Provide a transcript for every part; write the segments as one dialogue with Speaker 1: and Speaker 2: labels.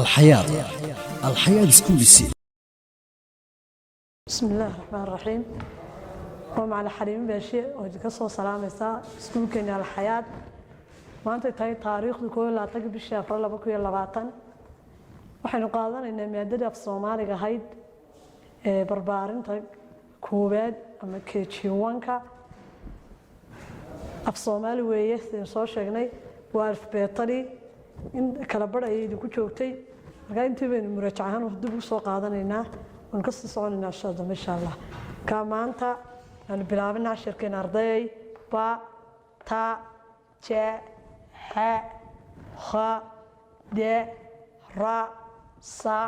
Speaker 1: الحياة سكوليسي.
Speaker 2: بسم الله الرحمن الرحيم. ومع حليم باشي وجكسو سلاميسا سكولكينا الحياة. maanta tahay taariikhdu 12 bishii Abriil 2020 waxaynu qaadanaynaa maadada af Soomaaliga ahayd ee barbaarinta koowaad ama KG1ka af Soomaali weeye sidaan soo sheegnay waa alfabetari in kala badhayay ku joogtay marka intii baynu muraajacahan dib u soo qaadanaynaa oo ka soo soconaynaa insha Allah ka maanta aan bilaabnaa shirkeen arday ba ta ja ha kha de ra sa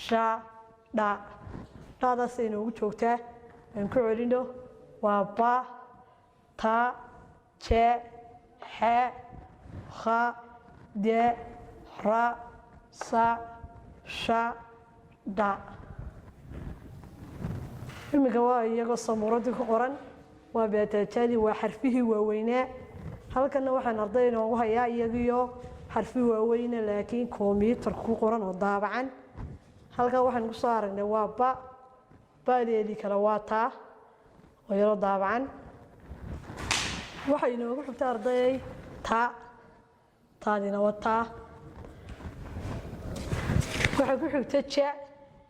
Speaker 2: sha da taadaas inuu joogtaa aan ku celino waa ba ta ja ha kha de ra sa sha da imika waa iyagoo samuuradii ku qoran waa beetaajadii waa xarfihii waaweynaa halkana waxaan ardayna ugu hayaa iyagiyo xarfi waaweyn laakiin kombiyuutar ku qoran oo daabacan halka waxaan ku soo aragnay waa baadeedii kala waa taa oo yaro daabacan waxa inoogu xigta arday taadina waa taa waxa ku xigta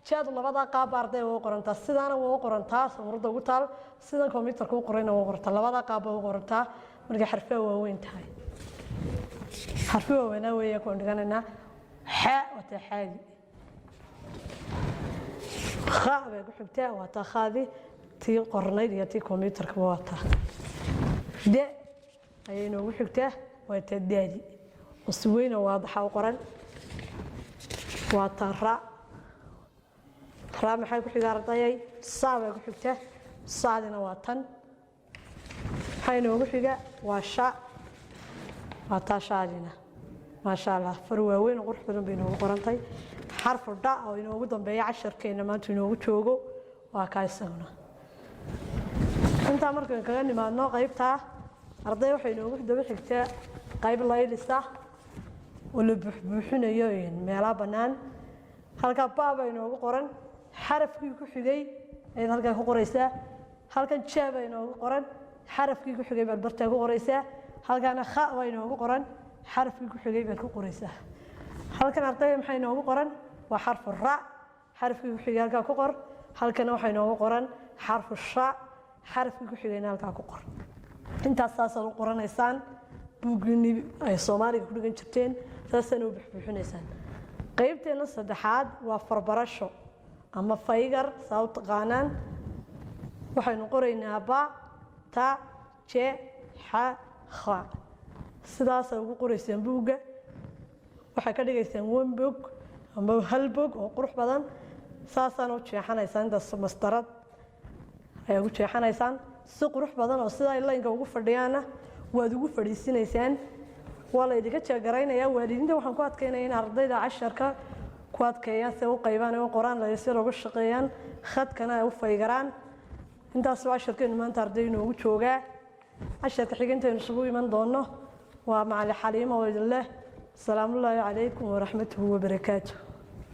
Speaker 2: jaad labada qaab arday oo qoranta sidana oo qoranta samuurada ugu taal sida kombiyuutarka u qorayna oo qoranta labada qaab oo qoranta marka xarfaha waaweyn tahay xarfaha waaweyn way ku dhiganayna ha wata haadi kha bay ku xigtaa wata khaadi tii qornayd iyo tii kombiyuutarka wata de ayay noogu xigtaa wata daadi usweeyna waadaxa u qoran wata ra maxay ku xigaa ardayay saabay ku xigtaa saadina waa tan waxayna ugu xiga waa sha waa taashaadina ma sha Allah farwaaweyn qurux badan bay inoo qorantay xarfu da oo inoogu dambeeya casharkeena maanta inoogu joogo waa kaasana inta markaan kaga nimaadno qaybta arday waxay inoogu daba xigtaa qayb laylisa oo la buuxinayo meelaha banaan halka baaba inoogu qoran xarafkii ku xigay ee halka ku qoraysa halkan jaaba inoogu qoran xarafkii ku xigay barta ku qoraysa halkana kha way inoogu qoran xarafkii ku xigay baa ku qoraysa halkan arday maxay inoogu qoran waa xarfu ra xarafkii ku xigay halka ku qor halkana waxa inoogu qoran xarfu sha xarafkii ku xigayna halka ku qor intaas saasoo qoranaysaan buugni ay Soomaaliga ku dhigan jirteen saasana u buuxinaysaan qaybteena saddexaad waa farbarasho ama faygar sawt qaanan waxaynu qoraynaa ba ta je ha kha sidaas ugu qoraysaan buuga waxa ka dhigaysaan one book ama hal book oo qurux badan saasaan u jeexanaysaan inta mastarad ay ugu jeexanaysaan si qurux badan oo sida line-ka ugu fadhiyaana waad ugu fadhiisinaysaan wala idinka jeegaraynaya waalidiinta waxaan ku adkeenayaa in ardayda casharka ku adkeeyaan si uu qaybaan oo qoraan la si looga shaqeeyaan khadkana ay u faygaraan intaas waa casharkeenu maanta ardaydu ugu joogaa casharka xigeenteenu isugu iman doono waa macallin Xaliimo oo idin leh salaamu alaykum wa rahmatullahi wa barakaatuh.